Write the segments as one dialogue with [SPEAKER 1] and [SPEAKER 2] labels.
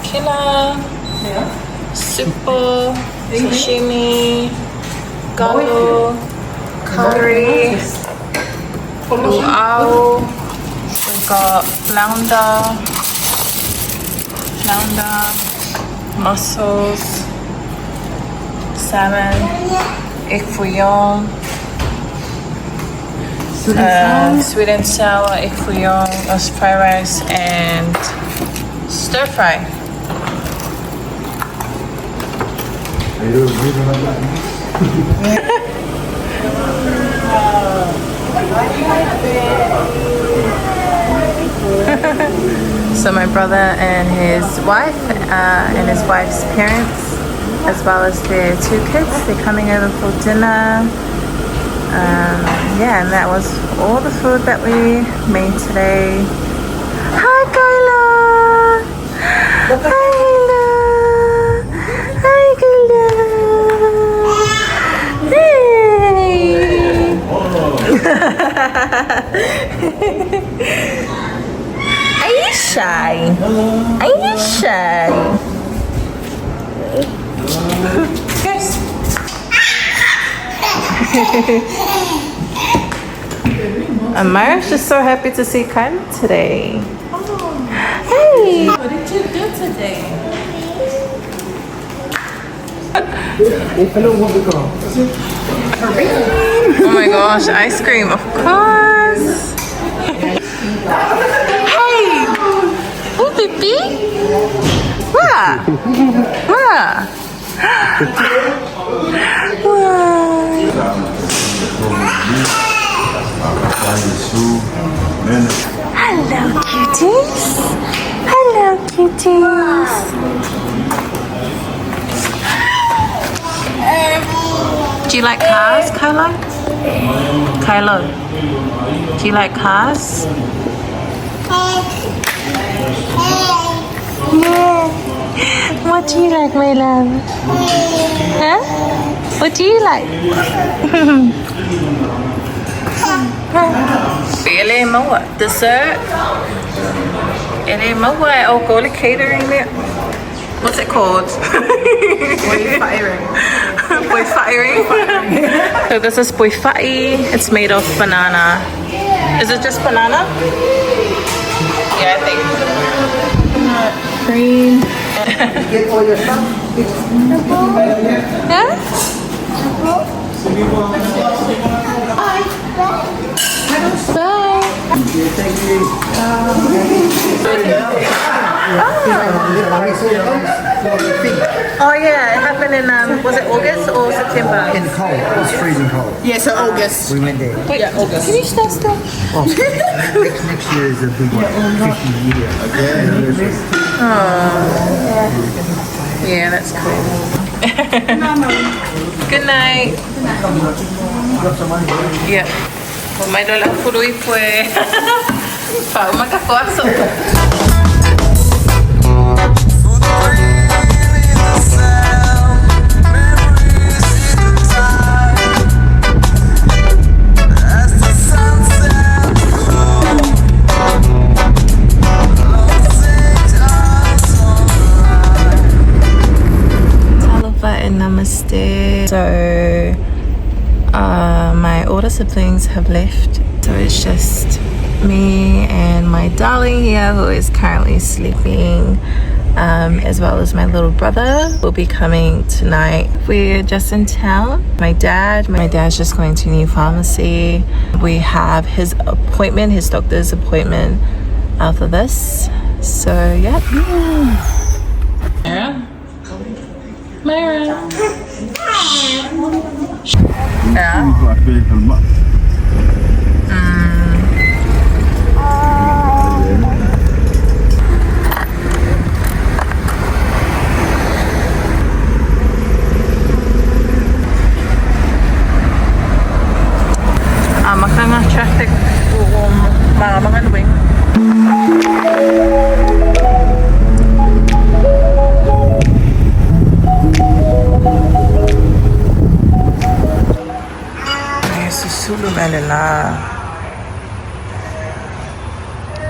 [SPEAKER 1] Killer.
[SPEAKER 2] Yeah.
[SPEAKER 1] Super. Sashimi. Galo. Curry. Luau. We've got flounder. Mussels. Salmon. Egg fouillon. Sweet and sour egg fouillon, fried rice, and stir fry. So my brother and his wife and his wife's parents, as well as their 2 kids, they're coming over for dinner. Yeah, and that was all the food that we made today. Hi, Kyla! Hi, Kyla! Hi, Kyla! Hey! Are you shy? Are you shy? Yes. Amara's just so happy to see Kyla today. Hey! What did you do today? Oh my gosh, ice cream, of course! Hey! Oh, baby! Wah! Wah! Hello, cuties. Hello, cuties. Do you like cars, Kylo? Kylo, do you like cars? Yeah. What do you like, my love? Huh? What do you like? Really, Moa? Dessert? Really, Moa? Oh, go to catering there. What's it called? Boy firing. Boy firing. So this is boy fai. It's made of banana. Is it just banana? Yeah, I think. Cream.
[SPEAKER 3] Get all your stuff.
[SPEAKER 1] Yeah?
[SPEAKER 3] Bye. Thank you.
[SPEAKER 1] Oh yeah, it happened in was it August or September?
[SPEAKER 3] In cold. It was freezing cold.
[SPEAKER 2] Yeah, so August.
[SPEAKER 3] We went there.
[SPEAKER 1] Wait, yeah, August. Can you stand still?
[SPEAKER 3] Oh, next year is a big one. 50 year.
[SPEAKER 1] Oh. Yeah, that's cool. Good night. Yeah. Kumain na lang puluy po eh. Pa, magkakuaso. Talofa and Namaste. So my older siblings have left, so it's just me and my darling here who is currently sleeping, as well as my little brother will be coming tonight. We're just in town. My dad's just going to new pharmacy. We have his appointment, his doctor's appointment after this, so yeah. Myra. Yeah. Makanga traffic mga luwing.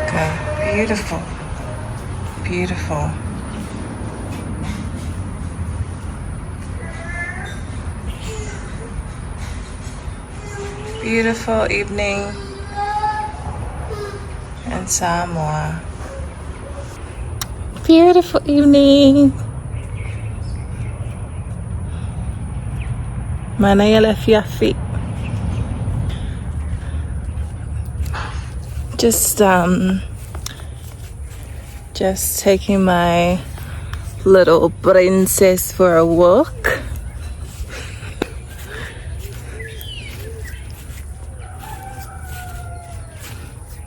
[SPEAKER 1] Okay, beautiful. beautiful. Beautiful evening in Samoa. Beautiful evening. Manayala fiafi. Just taking my little princess for a walk.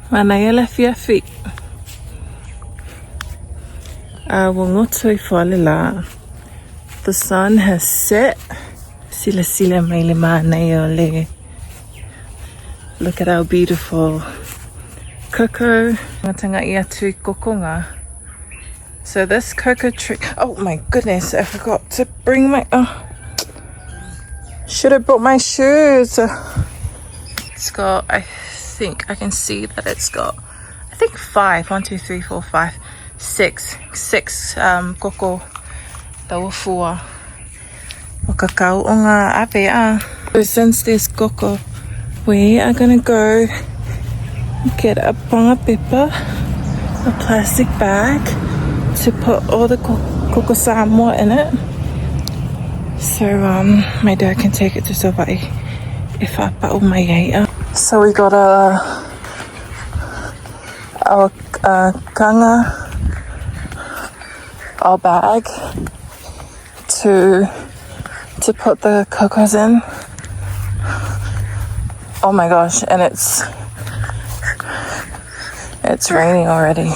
[SPEAKER 1] Manayala fiafi. Wangotoi falila. The sun has set. Sila sila mai le manayole. Look at how beautiful. Cocoa. Matanga ia tui kokonga. So this cocoa tree. Oh my goodness! I forgot to bring my. Should have brought my shoes. It's got. I think I can see that it's got. I think 5. 1, 2, 3, 4, 5, 6. 6 koko. Tawafua. Kakao o ngā Apia. So since there's koko, we are gonna go get a panga pepper, a plastic bag to put all the koko Samoa in it. So my dad can take it to Sawai if I put all my yaita. So we got our kanga, our bag to put the cocos in. Oh my gosh, and it's raining already.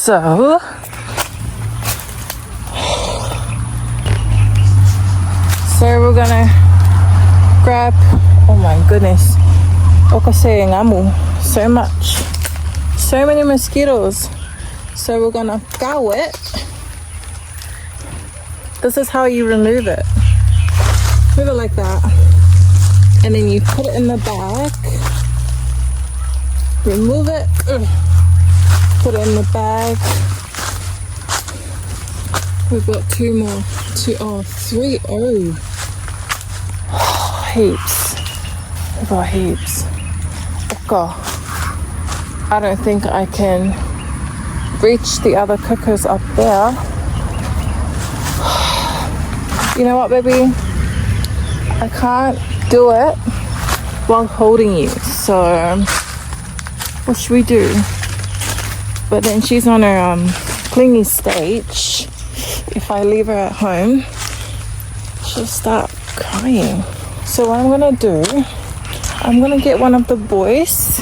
[SPEAKER 1] So we're gonna grab, oh my goodness, okase ngamu, so many mosquitoes. So we're gonna gao it. This is how you remove it. Move it like that. And then you put it in the bag. Remove it. Put it in the bag. We've got 2 more. 3. Oh. Heaps. We've got heaps. Okay. I don't think I can reach the other cookers up there. You know what, baby? I can't do it while holding you. So what should we do? But then she's on her clingy stage. If I leave her at home, she'll start crying. So what I'm gonna do, I'm gonna get one of the boys.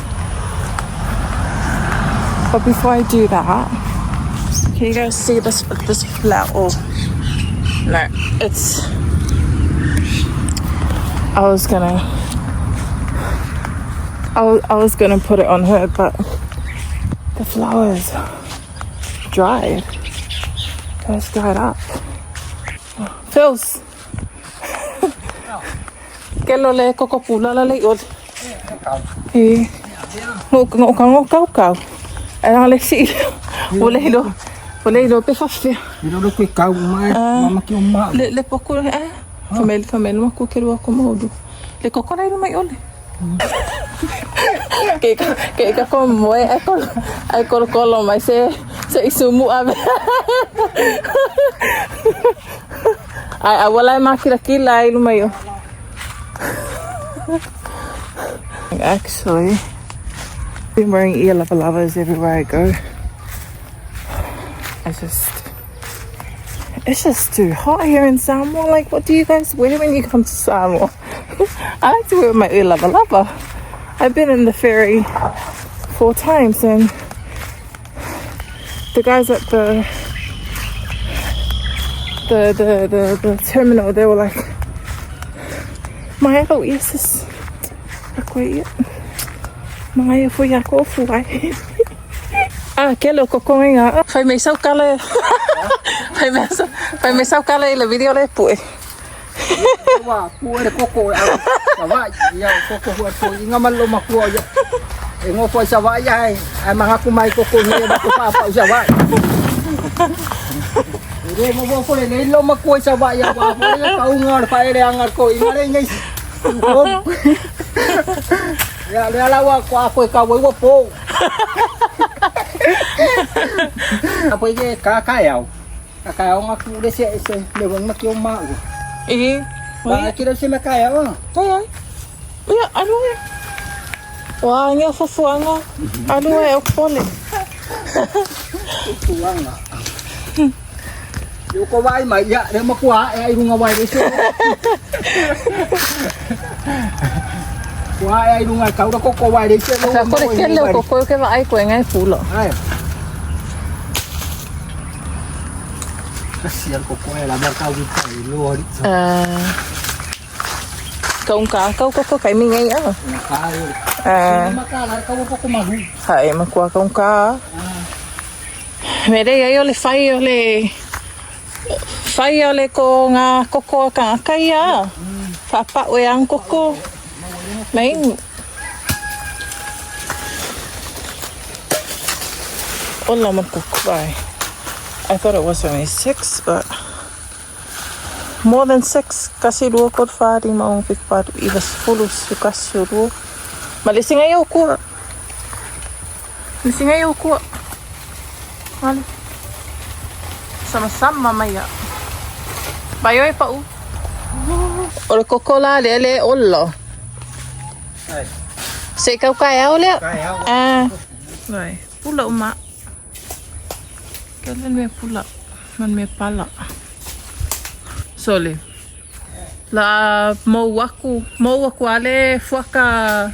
[SPEAKER 1] But before I do that, can you guys see this flower? Oh, no, it's. I was gonna put it on her, but the flowers dried. It's dried up. Phils. Kello le koko pula la le ol. Eh. Ngo kau. Era le si. Olelo pe fafe.
[SPEAKER 3] Ilo ko kau mai mama ki umma.
[SPEAKER 1] Le poko famel ma ko kero ko modu. Le koko lai mai ole. Que como ai colo mai se isumu ave. Ai wala makira kila ilu mai. Actually, I've been wearing ear lavas everywhere I go. It's just too hot here in Samoa. Like, what do you guys wear when you come to Samoa? I like to wear my ear lava. I've been in the ferry 4 times, and the guys at the terminal, they were like, "Maya lo isis, akwai, Maya foi ako fuai." Que lo kokoinga. Fai me sau kale. Fai me sau kale le video le pue.
[SPEAKER 3] Wa pue le koko. Wa ya koko wa pue ngama lo makua ya. Ngopo sa waya ay mga kumay ko niya ba papa sa waya. Hindi mo po rin ilo magkuha sa waya pa po rin kaungar pa rin angar ko ingare ngay. Ya lawa ko ako ikaw wo po. Apo ye kakayaw. Kakayaw nga ko desi ese lewang makyong mao. Ba kira si makayaw.
[SPEAKER 1] Ay. Ya, ano eh? Wah, nga fufuan nga. Ano eh, okpole.
[SPEAKER 3] Fufuan nga. Yung kawai maya, na makuha, ay yung ngawai rin siya. Kuha ay yung ngawai, na ko kawai rin siya.
[SPEAKER 1] Sa ko rin kelo, ko ke ba ay ko ngay fulo.
[SPEAKER 3] Ay. Kasiyan ko kuha, labar kawit ka, iluwan.
[SPEAKER 1] Kaung ka kay mi ngay ah.
[SPEAKER 3] Makalar ka mo pa kumahu.
[SPEAKER 1] Hai makuha kaung ka. Mere yo le fai le ko nga koko ka kaya. Papa we ang koko. Main. Ola man koko bai. I thought it was only 6, but more than 6 kasi dua kot fari maong pikpad ibas fulus sukas dua. Malising ayaw ko. Malising ayaw ko. Ano? Sama-sama maya. Bayoy pa u. Ol kokola lele ollo.
[SPEAKER 3] Ay.
[SPEAKER 1] Sa ikaw kaya uli?
[SPEAKER 3] Kaya.
[SPEAKER 1] Right. Pula uma. Kailan may pula? Man may pala. Sole. La mau waku ale fuaka.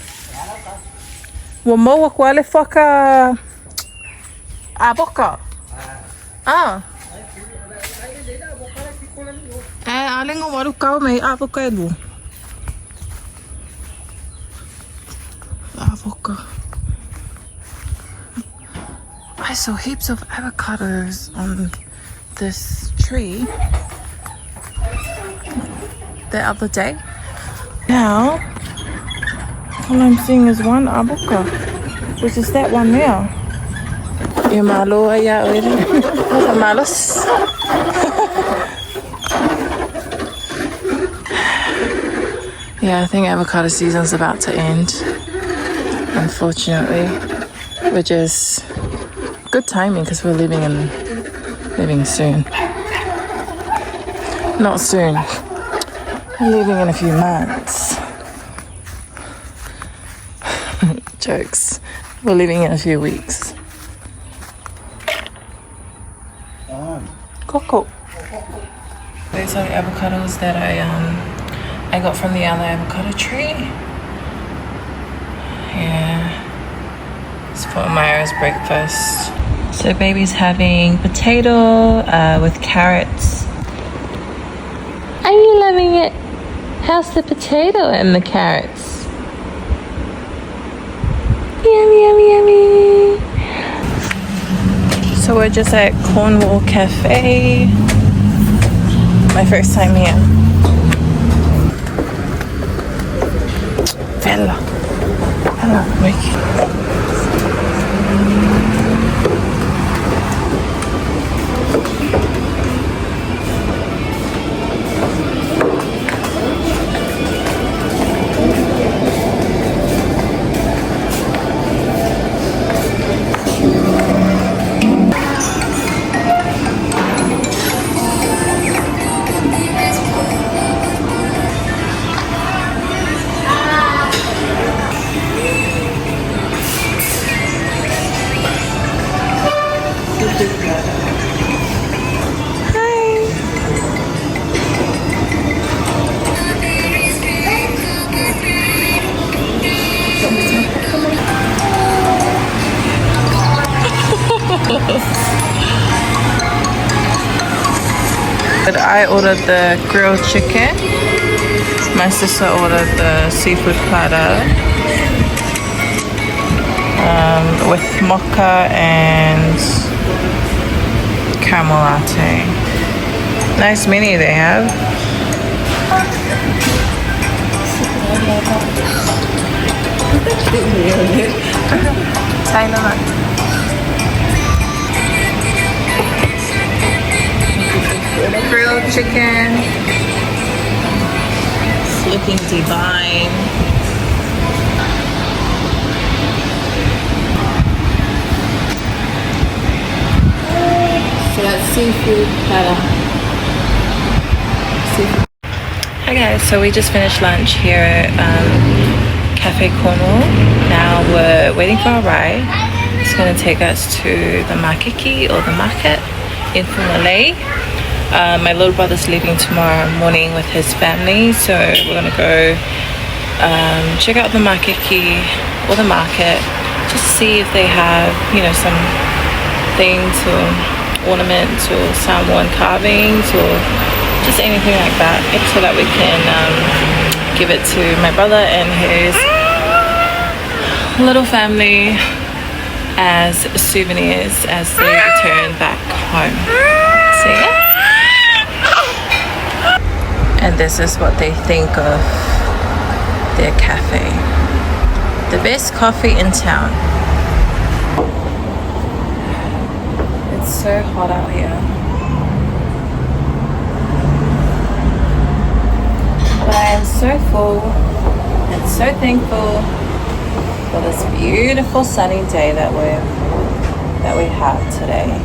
[SPEAKER 1] Wa mau waku ale fuaka. Aboka. Ale ngomaru kau may aboka edu. Avoca. I saw heaps of avocados on this tree the other day. Now, all I'm seeing is one avocado, which is that one there. Yung malo ya already. What's malos? Yeah, I think avocado season's about to end. Unfortunately, which is good timing because we're leaving soon. Not soon. We're leaving in a few months. Jokes. We're leaving in a few weeks. Coco. These are the avocados that I got from the other avocado tree. Yeah. It's for Myra's breakfast. So baby's having potato with carrots. Are you loving it? How's the potato and the carrots? Yummy, yummy, yummy. So we're just at Cornwall Cafe. My first time here. Bella. Hello, Mickey. But I ordered the grilled chicken. My sister ordered the seafood platter with mocha and caramel latte. Nice menu they have. ใช่แล้วล่ะ Grilled chicken. It's looking divine. So that's seafood platter. Seafood. Hi guys, so we just finished lunch here at Cafe Cornwall. Now we're waiting for our ride. It's going to take us to the Makiki or the market in Cornwall. My little brother's leaving tomorrow morning with his family, so we're going to go check out the Makiki or the market, just see if they have, you know, some things or ornaments or Samoan carvings or just anything like that, so that we can give it to my brother and his little family as souvenirs as they return back home. So yeah. And this is what they think of their cafe. The best coffee in town. It's so hot out here. But I am so full and so thankful for this beautiful sunny day that we have today.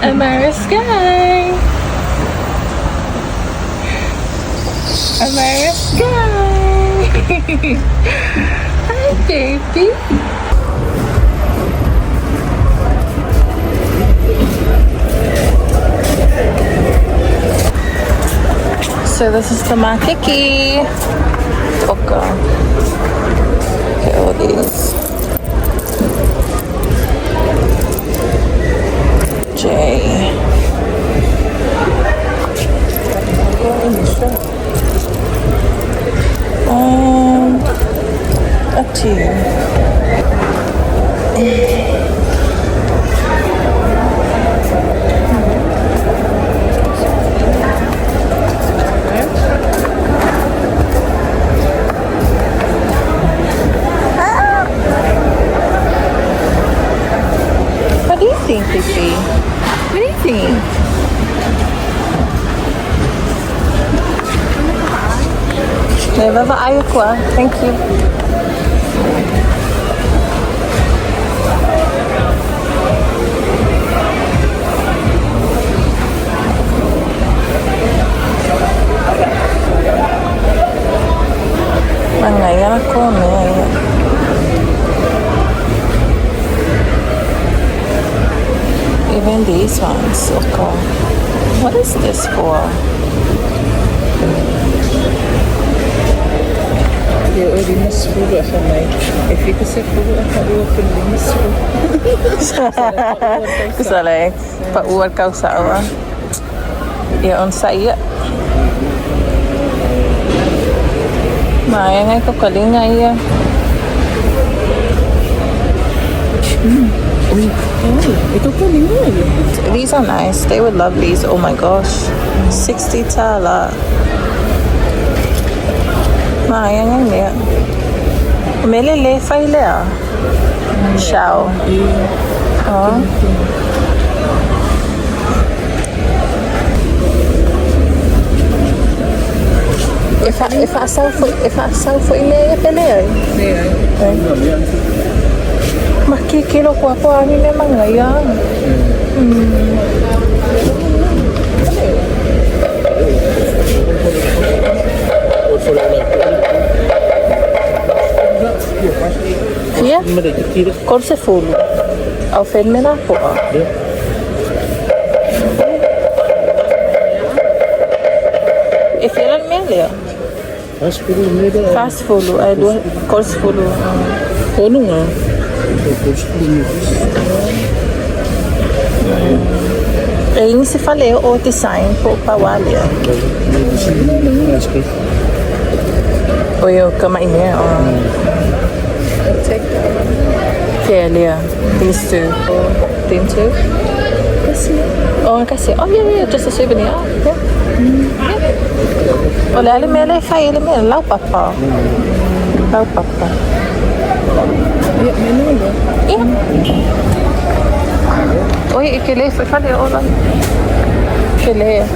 [SPEAKER 1] Amara Sky! Amara Sky! Hi baby! So this is the Makiki. Okay. Look at all these. J. Up to you. What do you think, Fifi? What do you think? Never aqua. Thank you. Mangaya ako, mangaya. Even these ones, okay. What is this for? Eu li misfuro a famay. E fica se fogo a cabelo que li misfuro. Kusale, pa uwal ka usawa. Ya on saya. Maya ngay ko kalinga iya. These are nice. They would love these. Oh my gosh. 60 tala. Maya nga niya. Melele faile ah. Shao. Oh. If I sell for ile pele. Makikilo ko ako ani memang ngayon. Yeah. Corse full. Au femmina po. If you don't mail it. Fast food. I do course food. Ano nga? Ini se falei o design po pawali. O yung kamay niya. Take that. Failure. These two. Them two. Oh, kasi. Oh, yeah, just a souvenir. Yeah. Oh, lale mele fai le mele lau papa. Lau papa. Ja, menu ya. Iya. Oh, ik leef van die orang. Kele.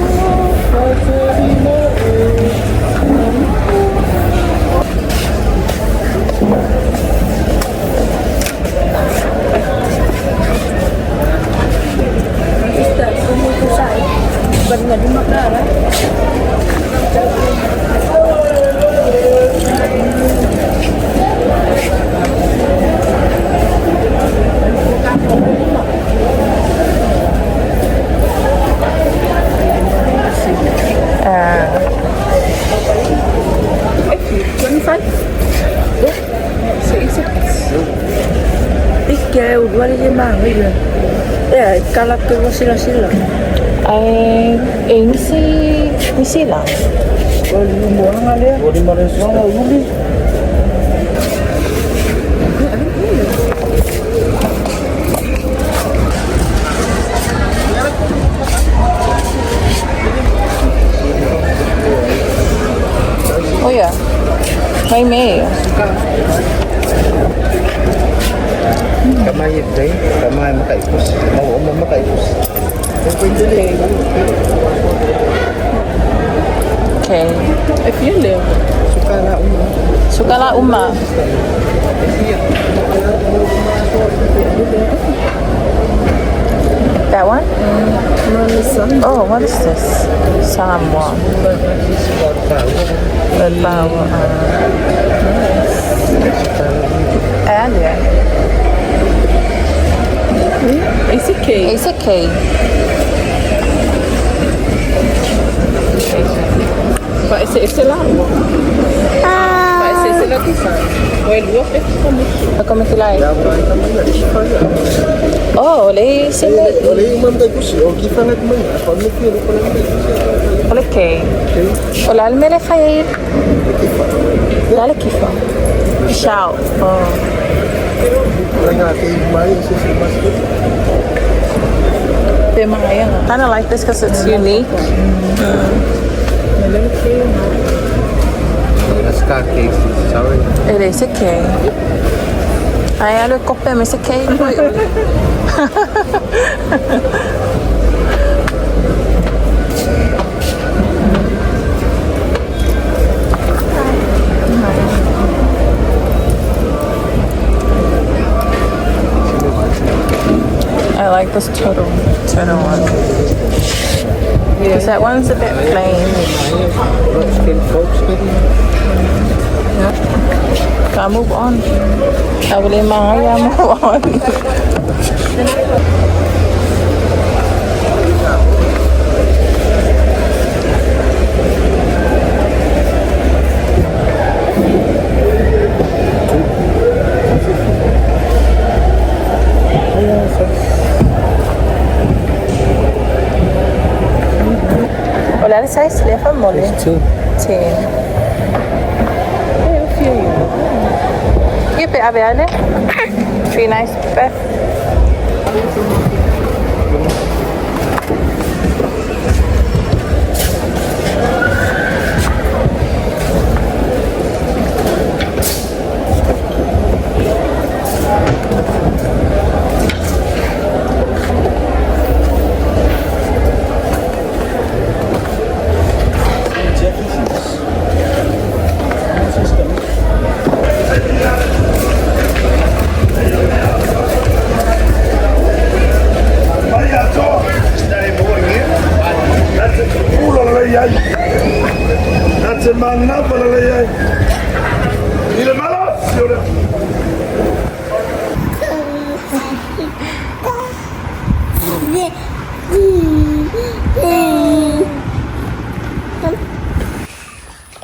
[SPEAKER 2] Kalakko sila.
[SPEAKER 1] Ay, misi lang. Oh yeah, may mayo.
[SPEAKER 3] Kamay day, kamay makaipos. Mau mo makaipos.
[SPEAKER 1] Okay.
[SPEAKER 2] If you live,
[SPEAKER 1] Sukala uma. That one? Oh, what is this? Samoa. Bawa. Alia.
[SPEAKER 2] it's okay.
[SPEAKER 1] It's okay.
[SPEAKER 2] Ese largo. Ese la tiza. O el huevo es como.
[SPEAKER 1] Come ti lai? Oh, lei si
[SPEAKER 3] Oleh manda kusi, o kifana kumanya. Kami kiri kalau
[SPEAKER 1] Olha que. Olha, ele me faz. Olha que fa. Tchau. Oh. I kind of like this because it's unique.
[SPEAKER 3] Sorry.
[SPEAKER 1] It is a cake. Ai, olha o copo, mas é cake. I like this turtle one. Because that one's a bit plain. Can I move on? I will move on. Hola, ¿le sabes? ¿Le fue mole?
[SPEAKER 3] Two.
[SPEAKER 1] Sí. Keep it, Abby. 3 nice, Beth.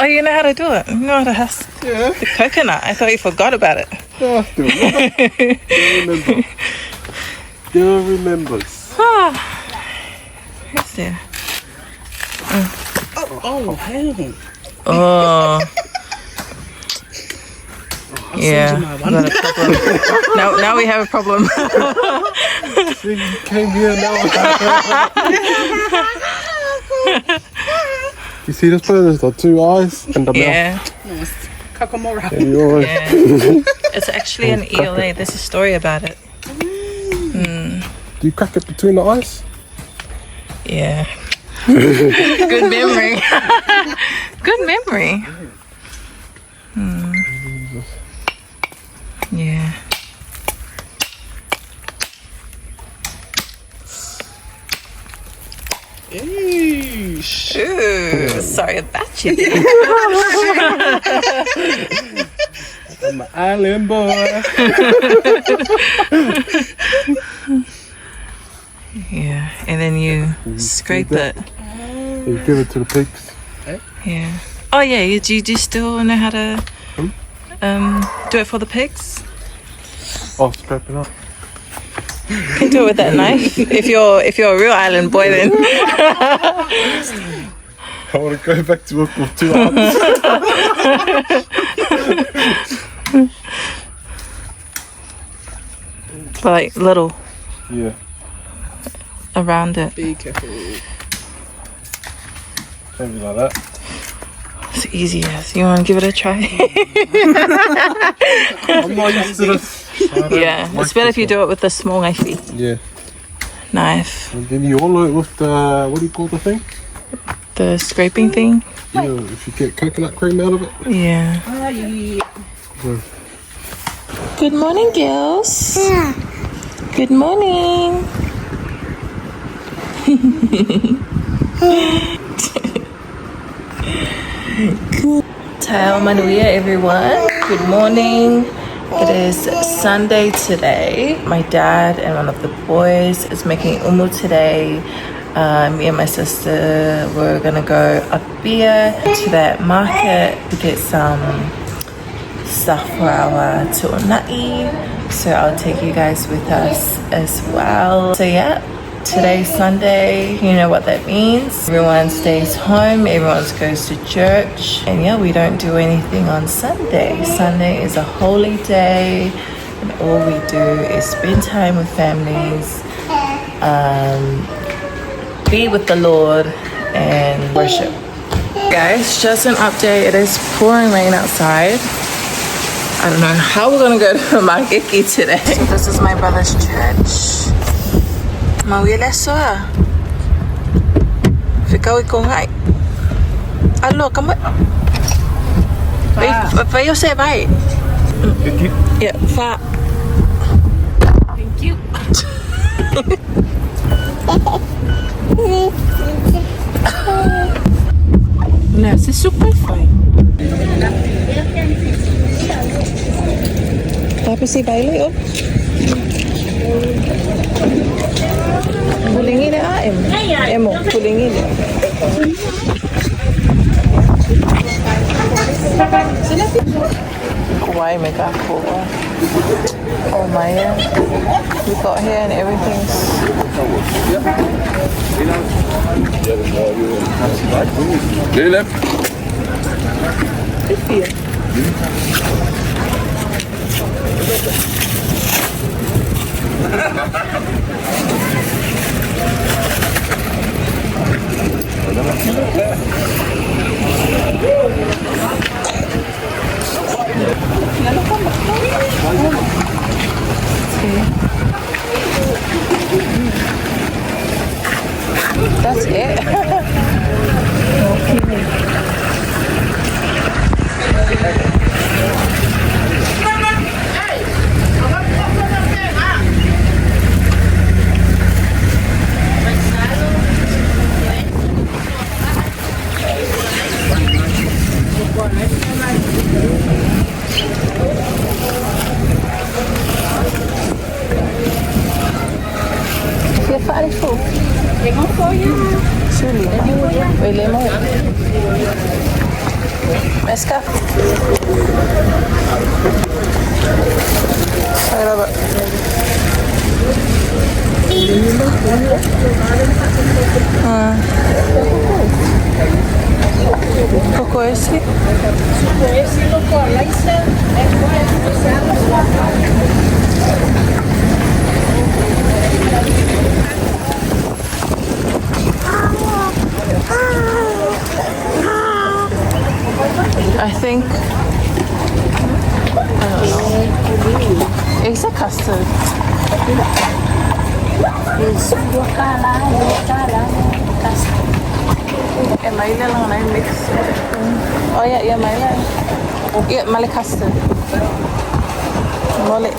[SPEAKER 1] Oh, you know how to do it? You know how to have the coconut. I thought you forgot about it.
[SPEAKER 3] Oh, still remember. Still remembers.
[SPEAKER 1] Who's there?
[SPEAKER 2] Oh, hell.
[SPEAKER 1] Oh. Yeah, we got a problem. now we have a problem.
[SPEAKER 4] You came here now. You see this place? There's got 2 eyes and a mouth.
[SPEAKER 2] Kakamora.
[SPEAKER 1] Yeah. It's actually an ELA. There's a story about it.
[SPEAKER 4] Do you crack it between the eyes?
[SPEAKER 1] Yeah. Good memory. Good memory. Yeah. Ooh, sorry about you there.
[SPEAKER 4] I'm an island boy.
[SPEAKER 1] Yeah, and then you scrape it.
[SPEAKER 4] You give it to the pigs.
[SPEAKER 1] Yeah. Oh yeah, do you still know how to do it for the pigs?
[SPEAKER 4] Oh, scrape it up.
[SPEAKER 1] You can do it with that knife. If you're a real island boy, then.
[SPEAKER 4] I want to go back to work with 2 arms.
[SPEAKER 1] Like little
[SPEAKER 4] Yeah.
[SPEAKER 1] around it.
[SPEAKER 2] Be careful.
[SPEAKER 4] Maybe like that.
[SPEAKER 1] It's easy as. You want to give it a try?
[SPEAKER 4] I'm not used to this.
[SPEAKER 1] Yeah, it's better if you do it with a small knifey.
[SPEAKER 4] Yeah.
[SPEAKER 1] Knife.
[SPEAKER 4] And then you hollow it with the, what do you call the thing?
[SPEAKER 1] The scraping thing.
[SPEAKER 4] Yeah, if you get coconut cream out of it.
[SPEAKER 1] Yeah. Good morning, girls. Good morning. Tao manuia, everyone. Good morning. It is Sunday today. My dad and one of the boys is making umu today. Me and my sister were gonna go Apia to that market to get some stuff for our tu'una'i. So I'll take you guys with us as well. So yeah, today's Sunday, you know what that means. Everyone stays home, everyone goes to church. And yeah, we don't do anything on Sunday. Sunday is a holy day and all we do is spend time with families, be with the Lord and worship. Guys, just an update. It is pouring rain outside. I don't know how we're gonna go to Magiki today. So this is my brother's church. Mawila soa. Ficou ikaw ngai. Alô, kamu? Vai eu sei vai.
[SPEAKER 4] Thank you.
[SPEAKER 1] Yeah, fa. Thank you. Nah, c'est super fine. Tapi si Bailey, oh. Pulingin na em. Emo, pulingin. Kawaii mega cool. Oh my, we got here and everything's.
[SPEAKER 4] Caleb.
[SPEAKER 1] Good for you. That's it. Lemon for you? Surely. Wait, lemon. Meska. Ay, raba. Coco esse? Coco esse, Coco, lá em cima. It's a custard. Maila lang na yung mix. Oh yeah, maila. Yeah, mali custard. Mali.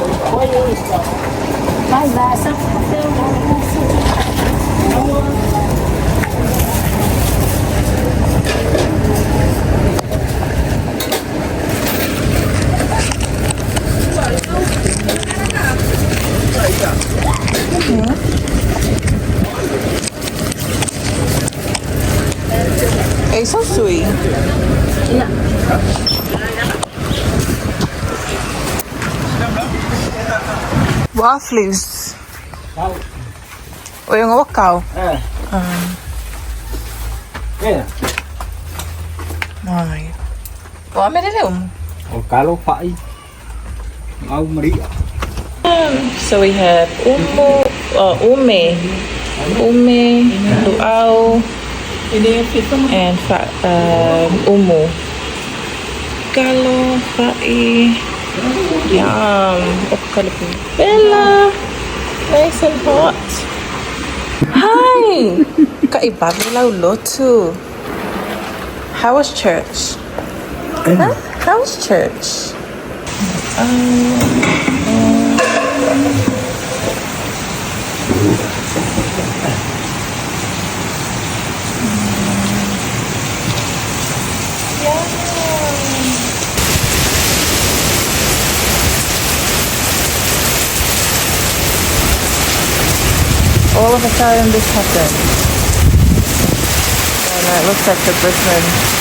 [SPEAKER 1] It's so sweet. Waffles. O yung wakaw. Ay. Wa me de
[SPEAKER 3] O kalo pa ay. Mau Maria.
[SPEAKER 1] So we have ume, luau, and umu. Kalo, fa'i. Yum. Oh, colourful. Bella. Nice and hot. Hi. Kaiba bella ulotu. How was church? Huh? How was church? All of a sudden this happened. And it looks like the Brisbane